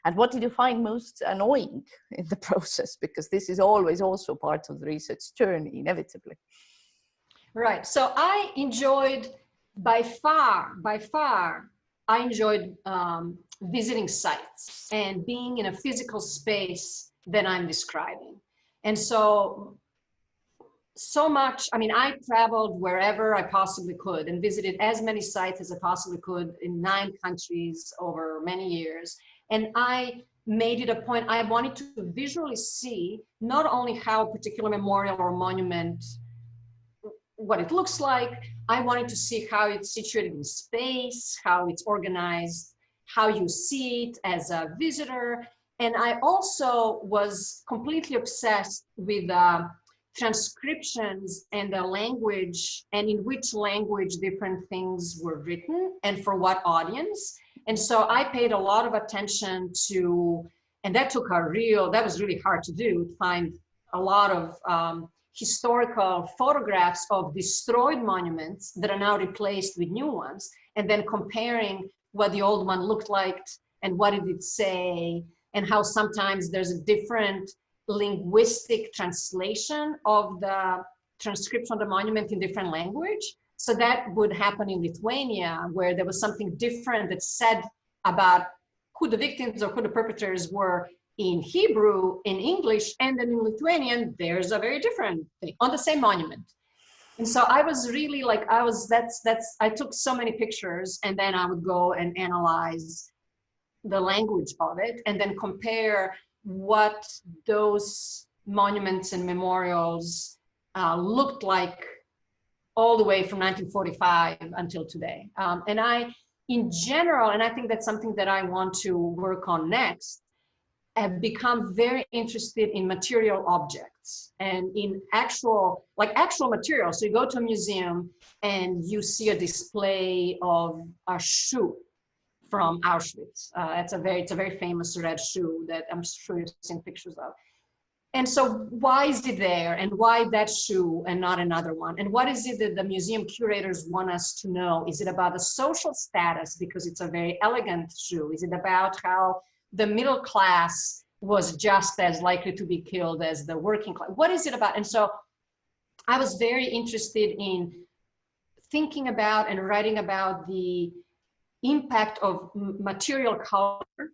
And what did you find most annoying in the process? Because this is always also part of the research journey, inevitably. Right. So I enjoyed, by far, I enjoyed visiting sites and being in a physical space that I'm describing. And so much, I mean, I traveled wherever I possibly could and visited as many sites as I possibly could in 9 countries over many years. And I made it a point, I wanted to visually see not only how a particular memorial or monument, what it looks like, I wanted to see how it's situated in space, how it's organized, how you see it as a visitor. And I also was completely obsessed with transcriptions and the language, and in which language different things were written and for what audience. And so I paid a lot of attention to, and that was really hard to do, to find a lot of historical photographs of destroyed monuments that are now replaced with new ones, and then comparing what the old one looked like and what did it say, and how sometimes there's a different linguistic translation of the transcription of the monument in different language. So that would happen in Lithuania, where there was something different that said about who the victims or who the perpetrators were in Hebrew, in English, and then in Lithuanian, there's a very different thing on the same monument. And so I was really like, I took so many pictures, and then I would go and analyze the language of it, and then compare what those monuments and memorials looked like all the way from 1945 until today. And in general, and I think that's something that I want to work on next, have become very interested in material objects and in actual materials. So you go to a museum and you see a display of a shoe from Auschwitz. It's a very famous red shoe that I'm sure you've seen pictures of. And so why is it there, and why that shoe and not another one? And what is it that the museum curators want us to know? Is it about the social status because it's a very elegant shoe? Is it about how the middle class was just as likely to be killed as the working class? What is it about? And so I was very interested in thinking about and writing about the impact of material culture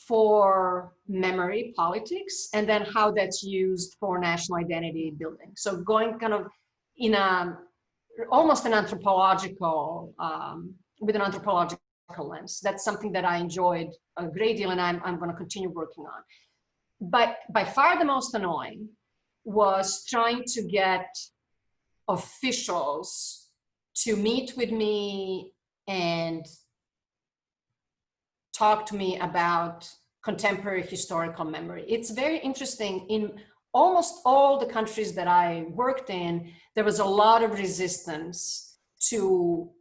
for memory politics, and then how that's used for national identity building. So going kind of in almost an anthropological, with an anthropological lens. That's something that I enjoyed a great deal, and I'm going to continue working on. But by far the most annoying was trying to get officials to meet with me and talk to me about contemporary historical memory. It's very interesting. In almost all the countries that I worked in, there was a lot of resistance to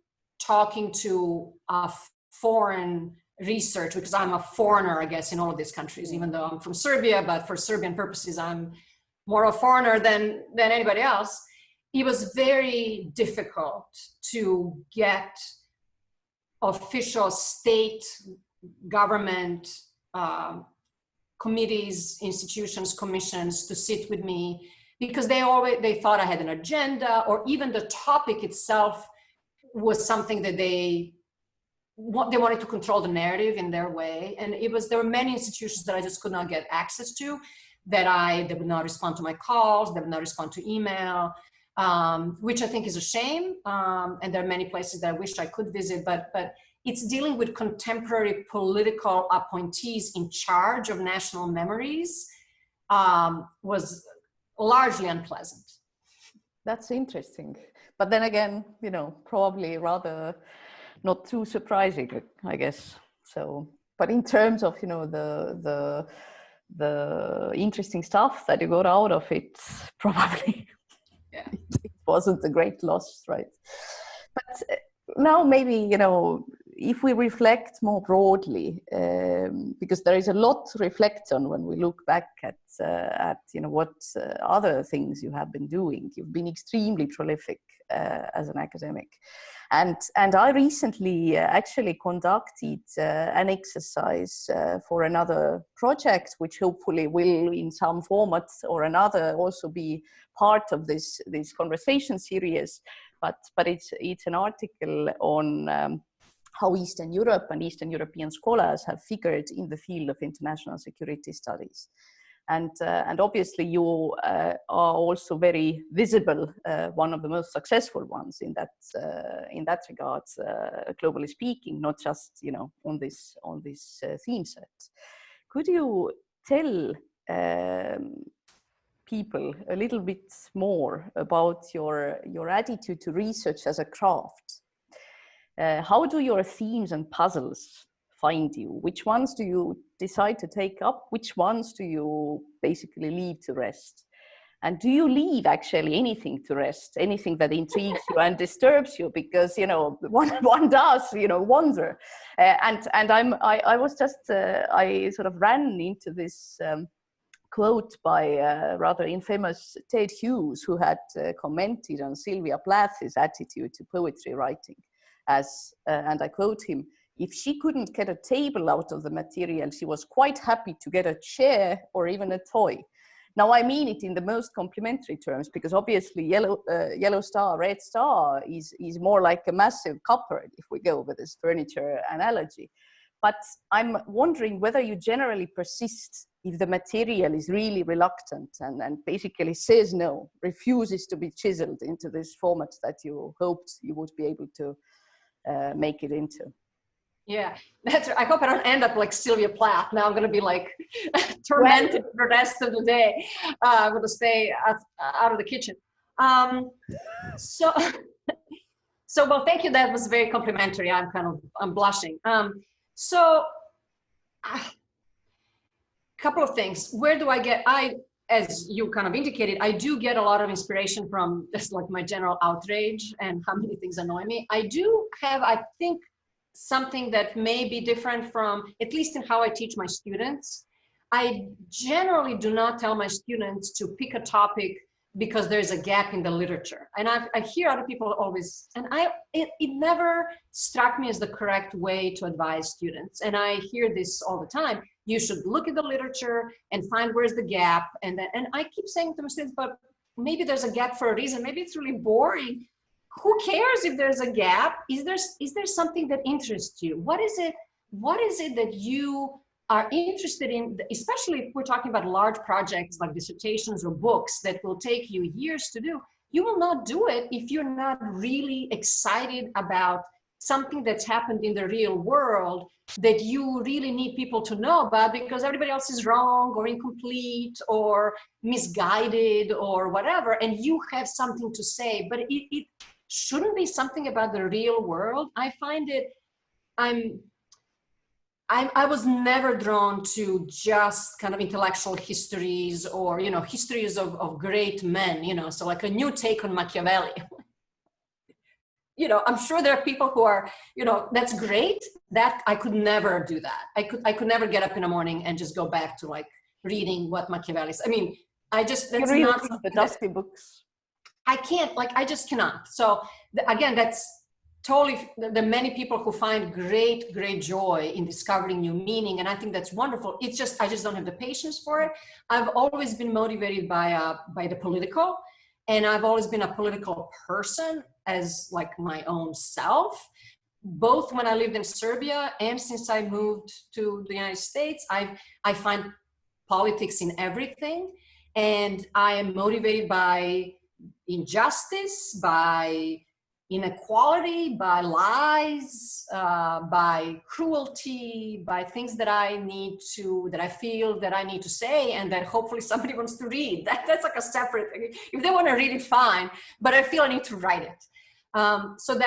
talking to a foreign research, because I'm a foreigner, I guess, in all of these countries, even though I'm from Serbia, but for Serbian purposes, I'm more a foreigner than anybody else. It was very difficult to get official state government committees, institutions, commissions to sit with me, because they thought I had an agenda, or even the topic itself was something that they wanted to control the narrative in their way. And there were many institutions that I just could not get access to, they would not respond to my calls, they would not respond to email, which I think is a shame. And there are many places that I wish I could visit, but it's dealing with contemporary political appointees in charge of national memories was largely unpleasant. That's interesting. But then again, probably rather not too surprising, I guess. So, but in terms of, the interesting stuff that you got out of it, probably yeah. it wasn't a great loss, right? But now maybe, if we reflect more broadly, because there is a lot to reflect on when we look back at what other things you have been doing. You've been extremely prolific as an academic. And I recently actually conducted an exercise for another project, which hopefully will in some format or another also be part of this conversation series. But it's an article on how Eastern Europe and Eastern European scholars have figured in the field of international security studies. And obviously you are also very visible, one of the most successful ones in that regard, globally speaking, not just on this theme set. Could you tell people a little bit more about your attitude to research as a craft? How do your themes and puzzles find you? Which ones do you decide to take up? Which ones do you basically leave to rest? And do you leave actually anything to rest? Anything that intrigues you and disturbs you? Because one does wonder. I was just I sort of ran into this quote by a rather infamous Ted Hughes, who had commented on Sylvia Plath's attitude to poetry writing. And I quote him, "If she couldn't get a table out of the material, she was quite happy to get a chair or even a toy." Now, I mean it in the most complimentary terms, because obviously yellow star, red star is more like a massive cupboard if we go with this furniture analogy. But I'm wondering whether you generally persist if the material is really reluctant and basically says no, refuses to be chiseled into this format that you hoped you would be able to make it into. Yeah, that's. I hope I don't end up like Sylvia Plath. Now I'm going to be like tormented for the rest of the day. I'm going to stay out of the kitchen. So, so well, thank you. That was very complimentary. I'm blushing. So, a couple of things. Where do I get? As you kind of indicated, I do get a lot of inspiration from just like my general outrage and how many things annoy me. I do have, I think, something that may be different from, at least in how I teach my students. I generally do not tell my students to pick a topic because there's a gap in the literature. And I hear other people always, and it never struck me as the correct way to advise students. And I hear this all the time. You should look at the literature and find where's the gap. And I keep saying to my students, but maybe there's a gap for a reason. Maybe it's really boring. Who cares if there's a gap? Is there something that interests you? What is it that you are interested in, especially if we're talking about large projects like dissertations or books that will take you years to do? You will not do it if you're not really excited about something that's happened in the real world that you really need people to know about because everybody else is wrong or incomplete or misguided or whatever, and you have something to say, but it shouldn't be something about the real world. I find it, I was never drawn to just kind of intellectual histories or, histories of great men, so like a new take on Machiavelli. I'm sure there are people who are, that's great. That I could never do that. I could never get up in the morning and just go back to like reading what Machiavelli said. I mean, that's not the dusty books. I can't, I just cannot. So again, that's totally, there are many people who find great joy in discovering new meaning. And I think that's wonderful. It's just, I just don't have the patience for it. I've always been motivated by the political, and I've always been a political person as like my own self, both when I lived in Serbia and since I moved to the United States. I find politics in everything, and I am motivated by injustice, by inequality, by lies, by cruelty, by things that I feel that I need to say and that hopefully somebody wants to read. That's like a separate thing. If they want to read it, fine, but I feel I need to write it. So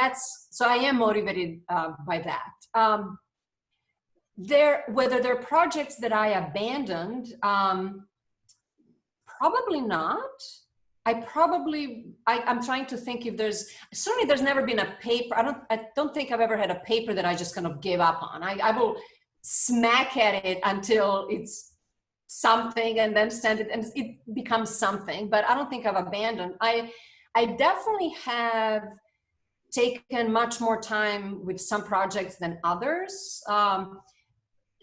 I am motivated by that. Whether they're projects that I abandoned, probably not. I'm trying to think if there's never been a paper. I don't think I've ever had a paper that I just kind of gave up on. I will smack at it until it's something and then send it and it becomes something, but I don't think I've abandoned. I definitely have taken much more time with some projects than others.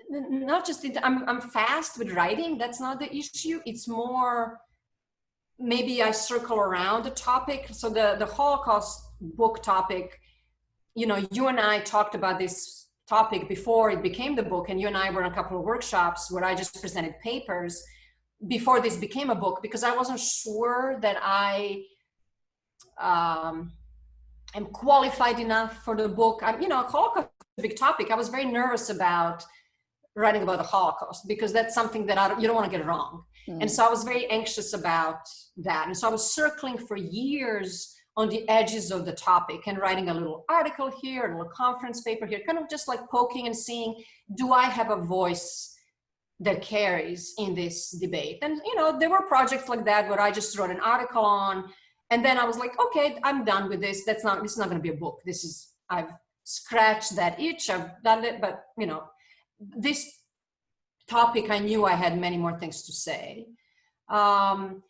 Not just, I'm fast with writing. That's not the issue. It's more, maybe I circle around a topic. So the Holocaust book topic, you and I talked about this topic before it became the book, and you and I were in a couple of workshops where I just presented papers before this became a book, because I wasn't sure that I am qualified enough for the book. Holocaust is a big topic. I was very nervous about writing about the Holocaust because that's something that you don't want to get it wrong. And so I was very anxious about that. And so I was circling for years on the edges of the topic and writing a little article here, a little conference paper here, kind of just like poking and seeing, do I have a voice that carries in this debate? And, there were projects like that where I just wrote an article on, and then I was like, okay, I'm done with this. This is not going to be a book. I've scratched that itch. I've done it. But, this topic, I knew I had many more things to say. So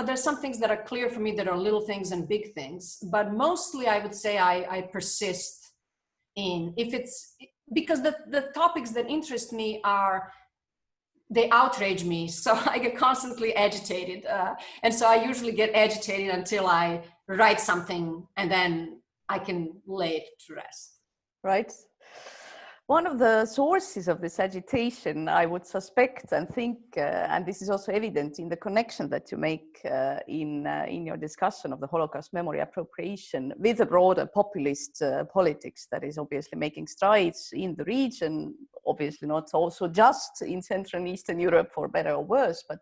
there's some things that are clear for me that are little things and big things, but mostly I would say I persist in, because the topics that interest me they outrage me. So I get constantly agitated. And so I usually get agitated until I write something, and then I can lay it to rest. Right. One of the sources of this agitation, I would suspect and think, and this is also evident in the connection that you make in your discussion of the Holocaust memory appropriation with the broader populist politics that is obviously making strides in the region, obviously not also just in Central and Eastern Europe for better or worse, but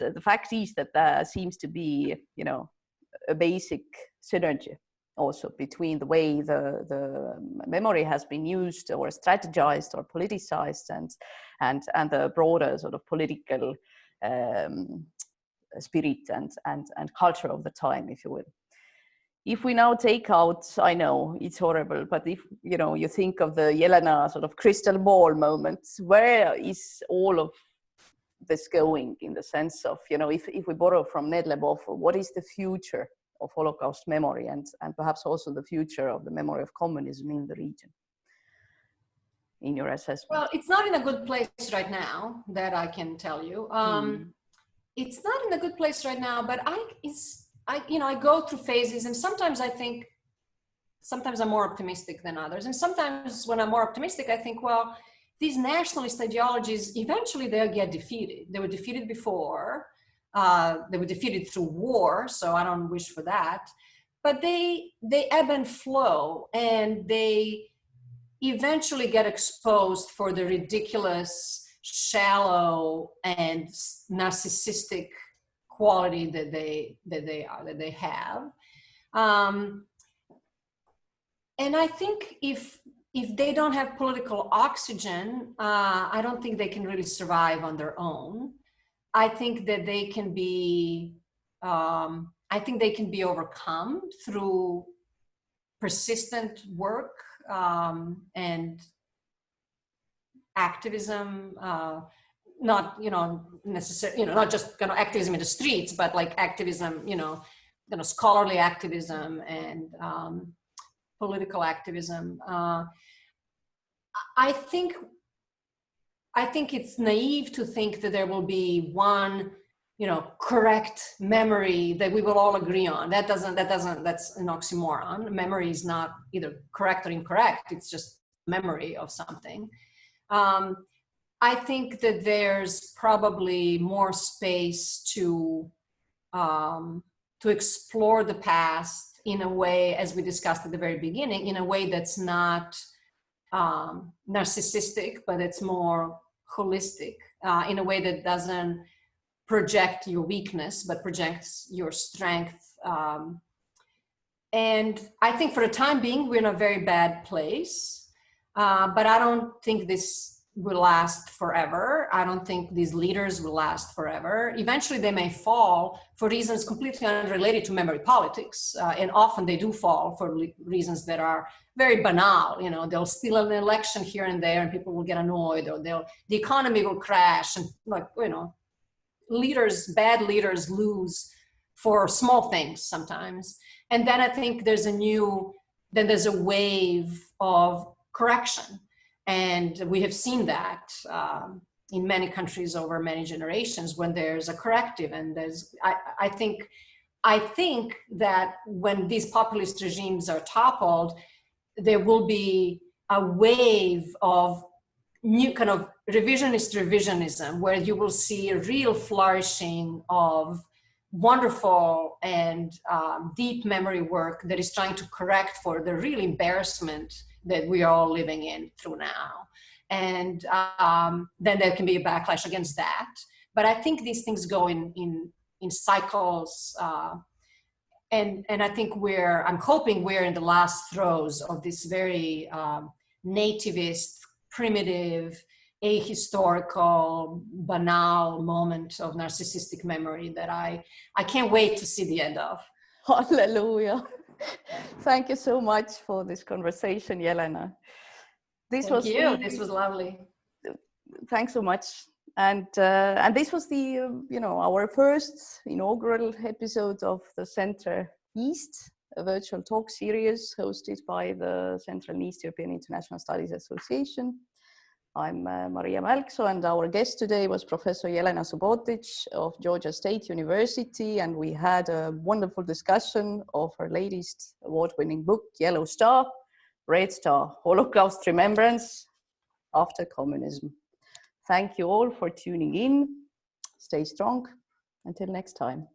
the fact is that there seems to be, you know, a basic synergy also between the way the memory has been used or strategized or politicized and the broader sort of political spirit and culture of the time, if you will. If we now take out, I know it's horrible, but if you know, you think of the Jelena sort of crystal ball moment, where is all of this going in the sense of, you know, if we borrow from Ned Lebov, what is the future of Holocaust memory and perhaps also the future of the memory of communism in the region, in your assessment? Well, it's not in a good place right now, that I can tell you. It's not in a good place right now, but I go through phases, and sometimes I think, sometimes I'm more optimistic than others. And sometimes when I'm more optimistic, I think, well, these nationalist ideologies, eventually they'll get defeated. They were defeated before. They were defeated through war, so I don't wish for that. But they ebb and flow, and they eventually get exposed for the ridiculous, shallow, and narcissistic quality that they have. And I think if they don't have political oxygen, I don't think they can really survive on their own. I think that they can be, overcome through persistent work and activism. Not, necessarily, not just kind of activism in the streets, but like activism, scholarly activism and political activism. I think it's naive to think that there will be one, correct memory that we will all agree on. That's an oxymoron. Memory is not either correct or incorrect. It's just memory of something. I think that there's probably more space to explore the past in a way, as we discussed at the very beginning, in a way that's not narcissistic, but it's more holistic, in a way that doesn't project your weakness, but projects your strength. And I think for the time being, we're in a very bad place, but I don't think this will last forever. I don't think these leaders will last forever. Eventually they may fall for reasons completely unrelated to memory politics. And often they do fall for reasons that are very banal. They'll steal an election here and there and people will get annoyed, or the economy will crash, and bad leaders lose for small things sometimes. And then I think there's a wave of correction. And we have seen that in many countries over many generations, when there's a corrective. And I think that when these populist regimes are toppled, there will be a wave of new kind of revisionism, where you will see a real flourishing of wonderful and deep memory work that is trying to correct for the real embarrassment that we are all living in through now. And then there can be a backlash against that. But I think these things go in cycles. And I think I'm hoping we're in the last throes of this very nativist, primitive, ahistorical, banal moment of narcissistic memory that I can't wait to see the end of. Hallelujah. Thank you so much for this conversation, Jelena. This was lovely. Thanks so much. And this was our first inaugural episode of the CEEntre East, a virtual talk series hosted by the Central and East European International Studies Association. I'm Maria Mälksoo, and our guest today was Professor Jelena Subotic of Georgia State University, and we had a wonderful discussion of her latest award-winning book, Yellow Star, Red Star, Holocaust Remembrance after Communism. Thank you all for tuning in. Stay strong. Until next time.